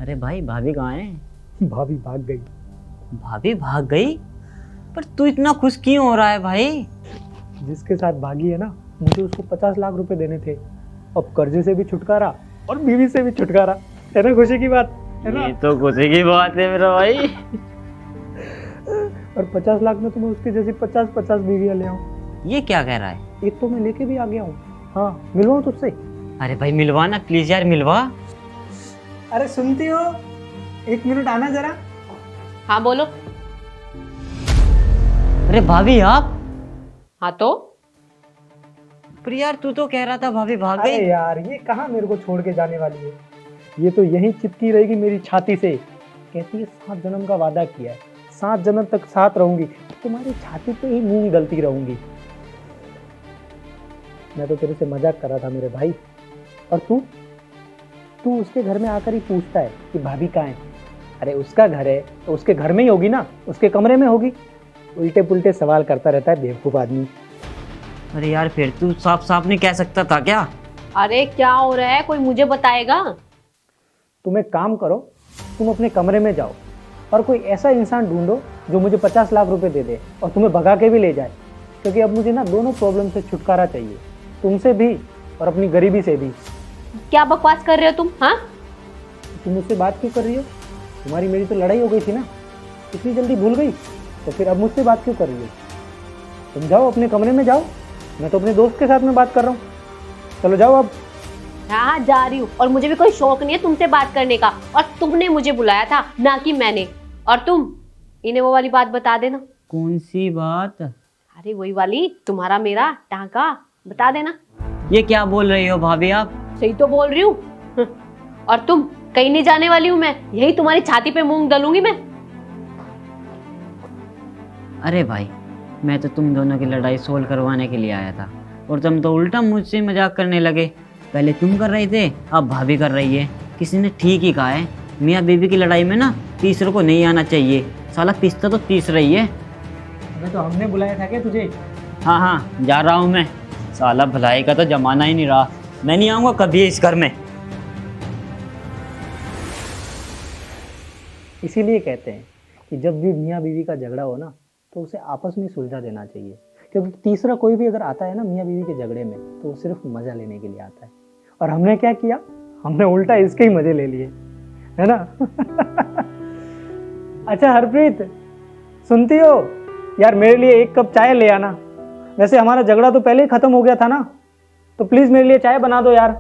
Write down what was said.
अरे भाई भाभी कहाँ है? भाभी भाग गई। भाभी भाग गई? पर तू इतना खुश क्यों हो रहा है भाई? जिसके साथ भागी है ना, मुझे उसको 50 लाख रुपए देने थे। अब कर्जे से भी छुटकारा और बीवी से भी छुटकारा। है ना खुशी की बात, है ना? ये तो खुशी की बात है मेरा भाई। और 50 लाख में तो मैं उसके जैसी 50-50 बीवियां ले आऊं। ये क्या कह रहा है? एक तो मैं लेके भी आ गया हूँ। हाँ, मिलवाऊं तुझसे? अरे भाई मिलवा ना प्लीज यार, मिलवा। अरे सुनती हो, 1 मिनट आना जरा। हाँ बोलो। अरे भाभी आप? हाँ तो पर यार तू तो कह रहा था भाभी भाग अरे गई। यार, ये कहाँ मेरे को छोड़ के जाने वाली है। ये तो यहीं चिपकी रहेगी मेरी छाती से। कहती है 7 जन्म का वादा किया है, 7 जन्म तक साथ रहूंगी, तुम्हारी छाती पे ही मूंग गलती रहूंगी। मैं तो तेरे से मजाक कर रहा था मेरे भाई। और तू उसके घर में आकर ही पूछता है कि भाभी कहाँ है। अरे उसका घर है तो उसके घर में ही होगी ना, उसके कमरे में होगी। उल्टे पुल्टे सवाल करता रहता है बेवकूफ आदमी। अरे यार फिर तू साफ साफ नहीं कह सकता था क्या? अरे क्या हो रहा है, कोई मुझे बताएगा? तुम एक काम करो, तुम अपने कमरे में जाओ और कोई ऐसा इंसान ढूंढो जो मुझे 50 लाख रुपए दे दे और तुम्हें भगा के भी ले जाए। क्योंकि अब मुझे ना दोनों प्रॉब्लम से छुटकारा चाहिए, तुमसे भी और अपनी गरीबी से भी। क्या बकवास कर रहे हो तुम? हाँ, तुम मुझसे बात क्यों कर रही हो? तुम्हारी मेरी तो लड़ाई हो गई थी ना, इतनी जल्दी भूल गई? तो फिर अब मुझसे बात क्यों कर रही हो? तुम जाओ अपने कमरे में जाओ, मैं तो अपने दोस्त के साथ में बात कर रहा हूँ। चलो जाओ अब। हाँ जा रही हूँ। और मुझे भी कोई शौक नहीं है तुमसे बात करने का, और तुमने मुझे बुलाया था ना कि मैंने। और तुम इन्हें वो वाली बात बता देना। कौन सी बात? अरे वही वाली, तुम्हारा मेरा टांका बता देना। ये क्या बोल रही हो भाभी आप? सही तो बोल रही हूँ। और तुम, कहीं नहीं जाने वाली हूँ मैं, यही तुम्हारी छाती पे मूंग दलूंगी मैं। अरे भाई मैं तो तुम दोनों की लड़ाई सोल्व करवाने के लिए आया था और तुम तो उल्टा मुझसे मजाक करने लगे। पहले तुम कर रहे थे, अब भाभी कर रही है। किसी ने ठीक ही कहा है, मियाँ बीवी की लड़ाई में ना तीसरे को नहीं आना चाहिए। साला पिसता तो तीसरा ही है। मैं तो हमने बुलाया था क्या तुझे? हाँ हाँ जा रहा हूँ मैं। साला भलाई का तो जमाना ही नहीं रहा, मैं नहीं आऊँगा कभी इस घर में। इसीलिए कहते हैं कि जब भी मियाँ बीवी का झगड़ा हो ना, तो उसे आपस में सुलझा देना चाहिए। क्योंकि तीसरा कोई भी अगर आता है ना मियाँ बीवी के झगड़े में, तो वो सिर्फ मजा लेने के लिए आता है। और हमने क्या किया, हमने उल्टा इसके ही मजे ले लिए, है ना? अच्छा हरप्रीत, सुनती हो यार, मेरे लिए 1 कप चाय ले आना। वैसे हमारा झगड़ा तो पहले ही खत्म हो गया था ना, तो प्लीज मेरे लिए चाय बना दो यार।